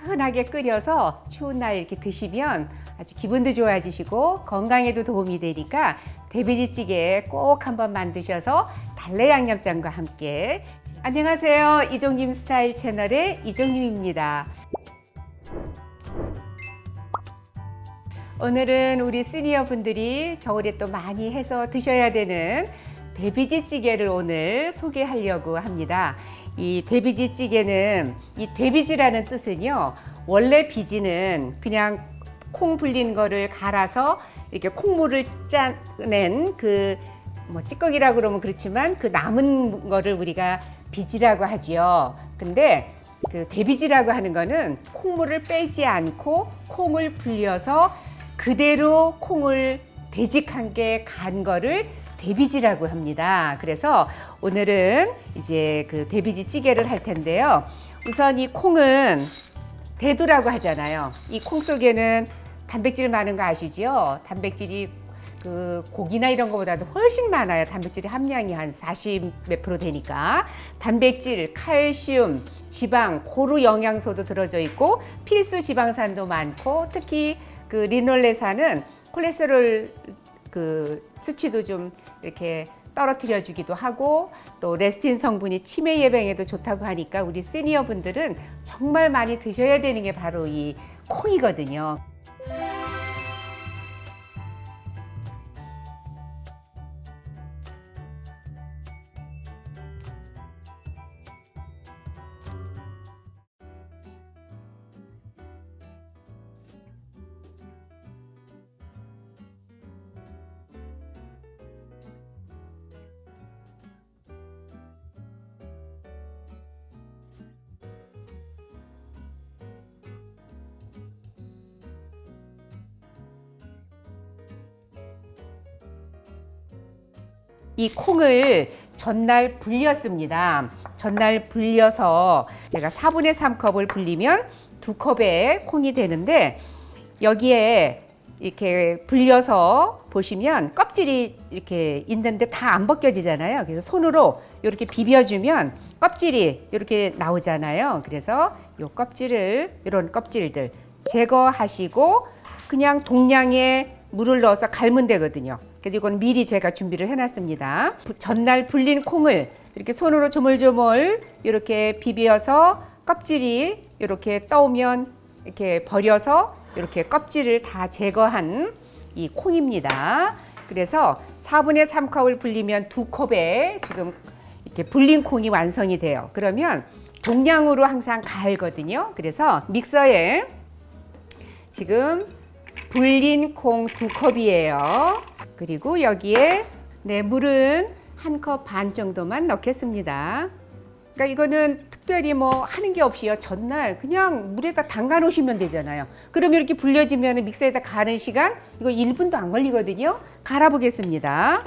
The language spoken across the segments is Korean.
차분하게 끓여서 추운 날 이렇게 드시면 아주 기분도 좋아지시고 건강에도 도움이 되니까 대비지찌개 꼭 한번 만드셔서 달래 양념장과 함께. 안녕하세요. 이종님 스타일 채널의 이종님입니다. 오늘은 우리 시니어 분들이 겨울에 또 많이 해서 드셔야 되는 대비지찌개를 오늘 소개하려고 합니다. 이 대비지찌개는 이 대비지라는 뜻은요, 원래 비지는 그냥 콩 불린 거를 갈아서 이렇게 콩물을 짜낸 그 찌꺼기라고 그러면 그렇지만 그 남은 거를 우리가 비지라고 하지요. 근데 그 대비지라고 하는 거는 콩물을 빼지 않고 콩을 불려서 그대로 콩을 되직한 게 간 거를 대비지라고 합니다. 그래서 오늘은 이제 그 대비지 찌개를 할 텐데요. 우선 이 콩은 대두라고 하잖아요. 이 콩 속에는 단백질 많은 거 아시죠? 단백질이 그 고기나 이런 거보다도 훨씬 많아요. 단백질의 함량이 한 40 몇 프로 되니까. 단백질, 칼슘, 지방, 고루 영양소도 들어져 있고 필수 지방산도 많고 특히 그 리놀레산은 콜레스테롤 그 수치도 좀 이렇게 떨어뜨려 주기도 하고 또 레스틴 성분이 치매 예방에도 좋다고 하니까 우리 시니어 분들은 정말 많이 드셔야 되는 게 바로 이 콩이거든요. 이 콩을 전날 불렸습니다. 전날 불려서 제가 4분의 3컵을 불리면 2컵의 콩이 되는데 여기에 이렇게 불려서 보시면 껍질이 이렇게 있는데 다 안 벗겨지잖아요. 그래서 손으로 이렇게 비벼주면 껍질이 이렇게 나오잖아요. 그래서 이 껍질을, 이런 껍질들 제거하시고 그냥 동량의 물을 넣어서 갈면 되거든요. 그래서 이건 미리 제가 준비를 해놨습니다. 전날 불린 콩을 이렇게 손으로 조물조물 이렇게 비벼서 껍질이 이렇게 떠오면 이렇게 버려서 이렇게 껍질을 다 제거한 이 콩입니다. 그래서 4분의 3컵을 불리면 2컵에 지금 이렇게 불린 콩이 완성이 돼요. 그러면 동량으로 항상 갈거든요. 그래서 믹서에 지금 불린 콩 2컵이에요. 그리고 여기에 물은 1컵 반 정도만 넣겠습니다. 그러니까 이거는 특별히 뭐 하는 게 없이요. 전날 그냥 물에다 담가 놓으시면 되잖아요. 그러면 이렇게 불려지면 믹서에다 가는 시간 이거 1분도 안 걸리거든요. 갈아 보겠습니다.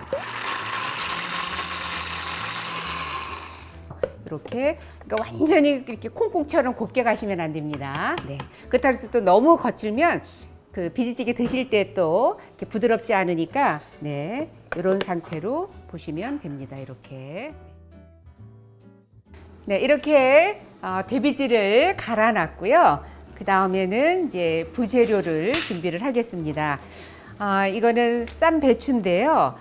이렇게 그러니까 완전히 이렇게 콩콩처럼 곱게 가시면 안 됩니다. 네. 그렇다고 해서 또 너무 거칠면 그 비지찌개 드실 때 또 이렇게 부드럽지 않으니까 이런 상태로 보시면 됩니다. 이렇게 이렇게 대비지를 갈아놨고요. 그 다음에는 이제 부재료를 준비를 하겠습니다. 이거는 쌈 배추인데요.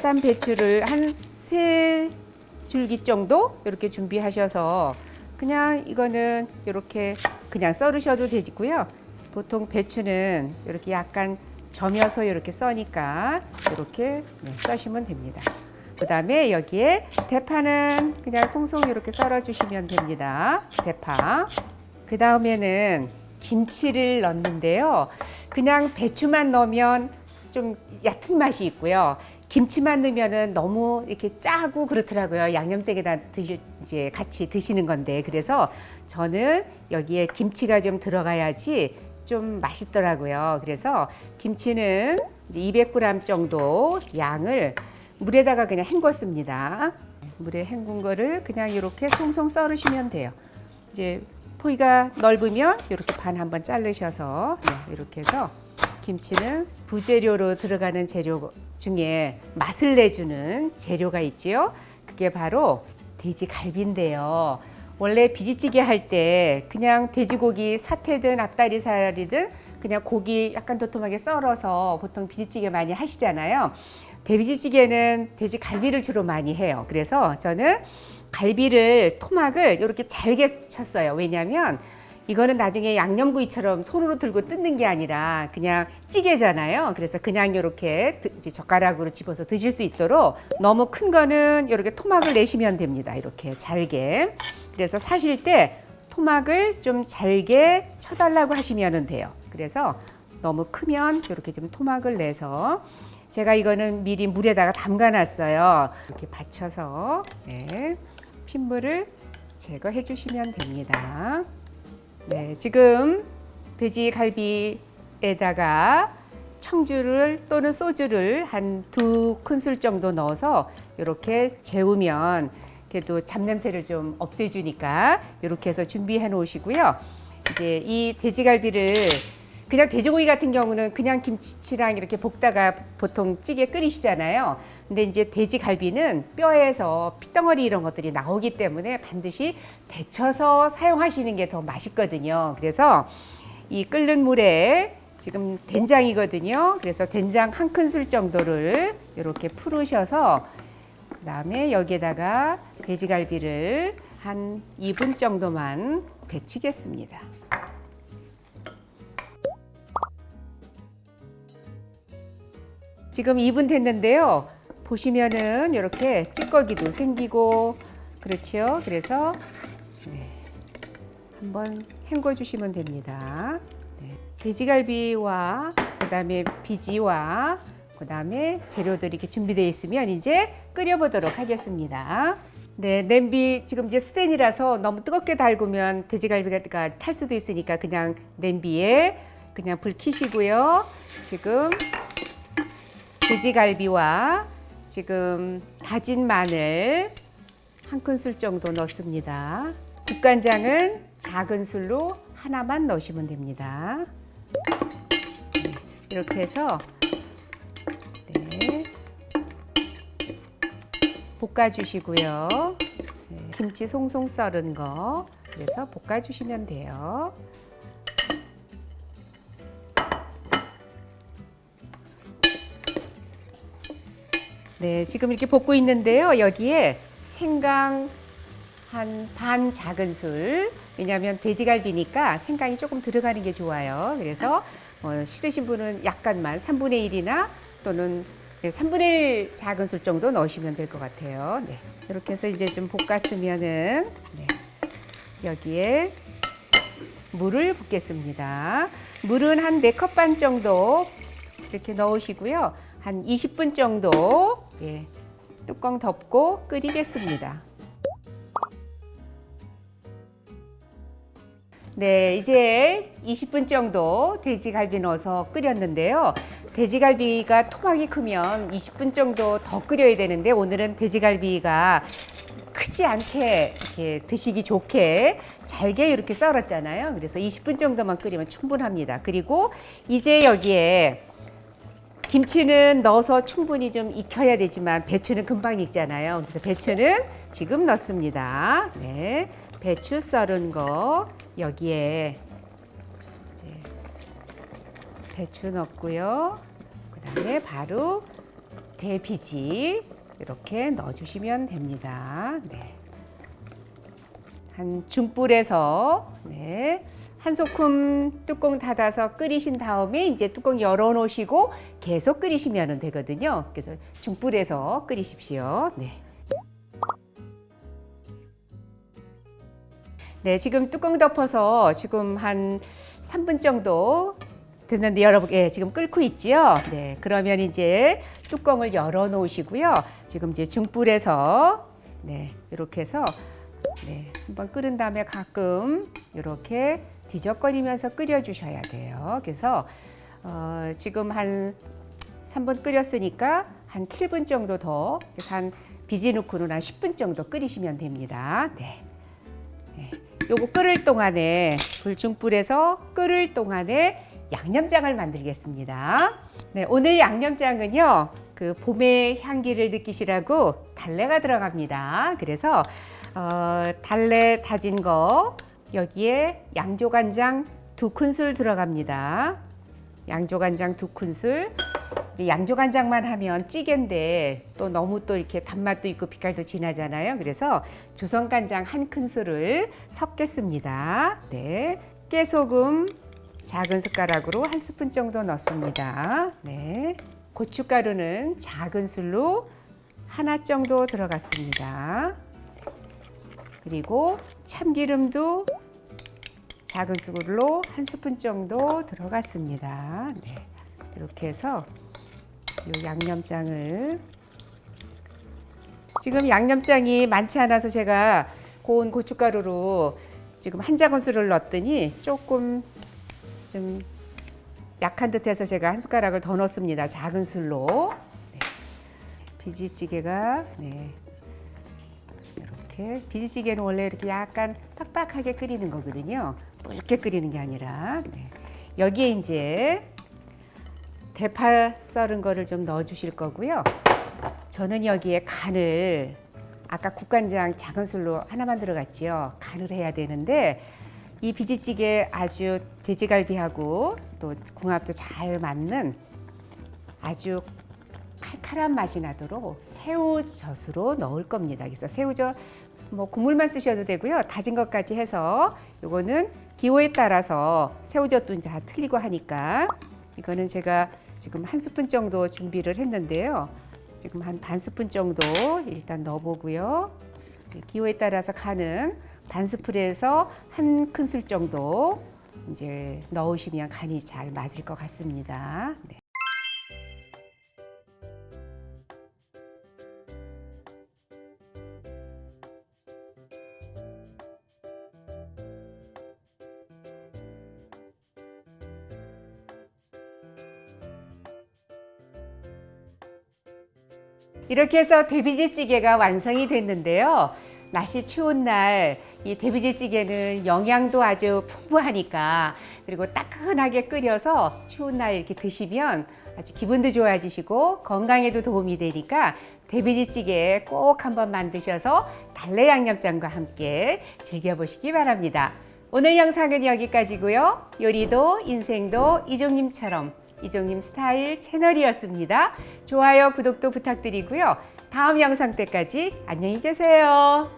쌈 배추를 한 3줄기 정도 이렇게 준비하셔서 그냥 이거는 이렇게 그냥 썰으셔도 되고요. 보통 배추는 이렇게 약간 점여서 이렇게 써니까 이렇게 써시면 됩니다. 그 다음에 여기에 대파는 그냥 송송 이렇게 썰어 주시면 됩니다. 대파. 그 다음에는 김치를 넣는데요. 그냥 배추만 넣으면 좀 얕은 맛이 있고요. 김치만 넣으면은 너무 이렇게 짜고 그렇더라고요. 양념장에다 이제 같이 드시는 건데. 그래서 저는 여기에 김치가 좀 들어가야지 좀 맛있더라고요. 그래서 김치는 이제 200g 정도 양을 물에다가 그냥 헹궜습니다. 물에 헹군 거를 그냥 이렇게 송송 썰으시면 돼요. 이제 포기가 넓으면 이렇게 반 한번 자르셔서 이렇게 해서 김치는 부재료로 들어가는 재료 중에 맛을 내주는 재료가 있지요. 그게 바로 돼지갈비인데요. 원래 비지찌개 할 때 그냥 돼지고기 사태든 앞다리살이든 그냥 고기 약간 도톰하게 썰어서 보통 비지찌개 많이 하시잖아요. 돼지찌개는 돼지 갈비를 주로 많이 해요. 그래서 저는 갈비를 토막을 이렇게 잘게 쳤어요. 왜냐하면 이거는 나중에 양념구이처럼 손으로 들고 뜯는 게 아니라 그냥 찌개잖아요. 그래서 그냥 이렇게 이제 젓가락으로 집어서 드실 수 있도록 너무 큰 거는 이렇게 토막을 내시면 됩니다. 이렇게 잘게. 그래서 사실 때 토막을 좀 잘게 쳐달라고 하시면 돼요. 그래서 너무 크면 이렇게 좀 토막을 내서 제가 이거는 미리 물에다가 담가 놨어요. 이렇게 받쳐서 네, 핏물을 제거해 주시면 됩니다. 네, 지금 돼지갈비에다가 청주를 또는 소주를 한 2큰술 정도 넣어서 이렇게 재우면 그래도 잡냄새를 좀 없애주니까 이렇게 해서 준비해 놓으시고요. 이제 이 돼지갈비를 그냥 돼지고기 같은 경우는 그냥 김치랑 이렇게 볶다가 보통 찌개 끓이시잖아요. 근데 이제 돼지갈비는 뼈에서 핏덩어리 이런 것들이 나오기 때문에 반드시 데쳐서 사용하시는 게 더 맛있거든요. 그래서 이 끓는 물에 지금 된장이거든요. 그래서 된장 1큰술 정도를 이렇게 풀으셔서 그다음에 여기에다가 돼지갈비를 한 2분 정도만 데치겠습니다. 지금 2분 됐는데요. 보시면은 이렇게 찌꺼기도 생기고 그렇죠. 그래서 네, 한번 헹궈 주시면 됩니다. 네, 돼지갈비와 그다음에 비지와 그다음에 재료들이 이렇게 준비되어 있으면 이제 끓여보도록 하겠습니다. 네, 냄비 지금 이제 스텐이라서 너무 뜨겁게 달구면 돼지갈비가 탈 수도 있으니까 그냥 냄비에 그냥 불 켜시고요. 지금 돼지갈비와 지금 다진 마늘 1큰술 정도 넣습니다. 국간장은 작은 술로 하나만 넣으시면 됩니다. 네, 이렇게 해서 네, 볶아주시고요. 네, 김치 송송 썰은 거 그래서 볶아주시면 돼요. 네, 지금 이렇게 볶고 있는데요. 여기에 생강 한 반 작은술, 왜냐하면 돼지갈비니까 생강이 조금 들어가는 게 좋아요. 그래서 싫으신 분은 약간만 3분의 1이나 또는 3분의 1 작은술 정도 넣으시면 될 것 같아요. 네, 이렇게 해서 이제 좀 볶았으면은 네, 여기에 물을 붓겠습니다. 물은 한 4컵 반 정도 이렇게 넣으시고요. 한 20분 정도 예, 뚜껑 덮고 끓이겠습니다. 네, 이제 20분 정도 돼지갈비 넣어서 끓였는데요. 돼지갈비가 토막이 크면 20분 정도 더 끓여야 되는데 오늘은 돼지갈비가 크지 않게 이렇게 드시기 좋게 잘게 이렇게 썰었잖아요. 그래서 20분 정도만 끓이면 충분합니다. 그리고 이제 여기에 김치는 넣어서 충분히 좀 익혀야 되지만 배추는 금방 익잖아요. 그래서 배추는 지금 넣습니다. 네, 배추 썰은 거 여기에 이제 배추 넣고요. 그다음에 바로 대비지 이렇게 넣어주시면 됩니다. 네. 한 중불에서 네, 한 소끔 뚜껑 닫아서 끓이신 다음에 이제 뚜껑 열어 놓으시고 계속 끓이시면 되거든요. 그래서 중불에서 끓이십시오. 네. 네, 지금 뚜껑 덮어서 지금 한 3분 정도 됐는데 여러분, 예, 지금 끓고 있지요? 네, 그러면 이제 뚜껑을 열어 놓으시고요. 지금 이제 중불에서 네, 이렇게 해서 네, 한번 끓은 다음에 가끔 이렇게 뒤적거리면서 끓여 주셔야 돼요. 그래서 지금 한 3분 끓였으니까 한 7분 정도 더, 그래서 한 비지 넣고는 한 10분 정도 끓이시면 됩니다. 네. 네. 요거 끓을 동안에 불중불에서 끓을 동안에 양념장을 만들겠습니다. 네, 오늘 양념장은요, 그 봄의 향기를 느끼시라고 달래가 들어갑니다. 그래서 달래 다진 거, 여기에 양조간장 2큰술 들어갑니다. 양조간장 2큰술. 양조간장만 하면 찌개인데 또 너무 또 이렇게 단맛도 있고 빛깔도 진하잖아요. 그래서 조선간장 1큰술을 섞겠습니다. 네, 깨소금 작은 숟가락으로 1스푼 정도 넣습니다. 네, 고춧가루는 작은 술로 하나 정도 들어갔습니다. 그리고 참기름도 작은 술로 1스푼 정도 들어갔습니다. 네, 이렇게 해서 이 양념장을, 지금 양념장이 많지 않아서 제가 고운 고춧가루로 지금 한 작은술을 넣었더니 조금 좀 약한 듯해서 제가 한 숟가락을 더 넣습니다. 작은 술로. 네. 비지찌개가 이렇게, 비지찌개는 원래 이렇게 약간 팍팍하게 끓이는 거거든요. 묽게 끓이는 게 아니라. 여기에 이제 대파 썰은 거를 좀 넣어 주실 거고요. 저는 여기에 간을, 아까 국간장 작은 술로 하나만 들어갔지요. 간을 해야 되는데 이 비지찌개 아주 돼지갈비하고 또 궁합도 잘 맞는 아주 칼칼한 맛이 나도록 새우젓으로 넣을 겁니다. 그래서 새우젓 국물만 쓰셔도 되고요. 다진 것까지 해서, 요거는 기호에 따라서 새우젓도 다 틀리고 하니까 이거는 제가 지금 1스푼 정도 준비를 했는데요. 지금 한 반 스푼 정도 일단 넣어보고요. 기호에 따라서 간은 반 스푼에서 1큰술 정도 이제 넣으시면 간이 잘 맞을 것 같습니다. 네. 이렇게 해서 대비지찌개가 완성이 됐는데요. 날씨 추운 날 이 대비지찌개는 영양도 아주 풍부하니까, 그리고 따끈하게 끓여서 추운 날 이렇게 드시면 아주 기분도 좋아지시고 건강에도 도움이 되니까 대비지찌개 꼭 한번 만드셔서 달래 양념장과 함께 즐겨보시기 바랍니다. 오늘 영상은 여기까지고요. 요리도 인생도 이종님처럼, 이종님 스타일 채널이었습니다. 좋아요, 구독도 부탁드리고요. 다음 영상 때까지 안녕히 계세요.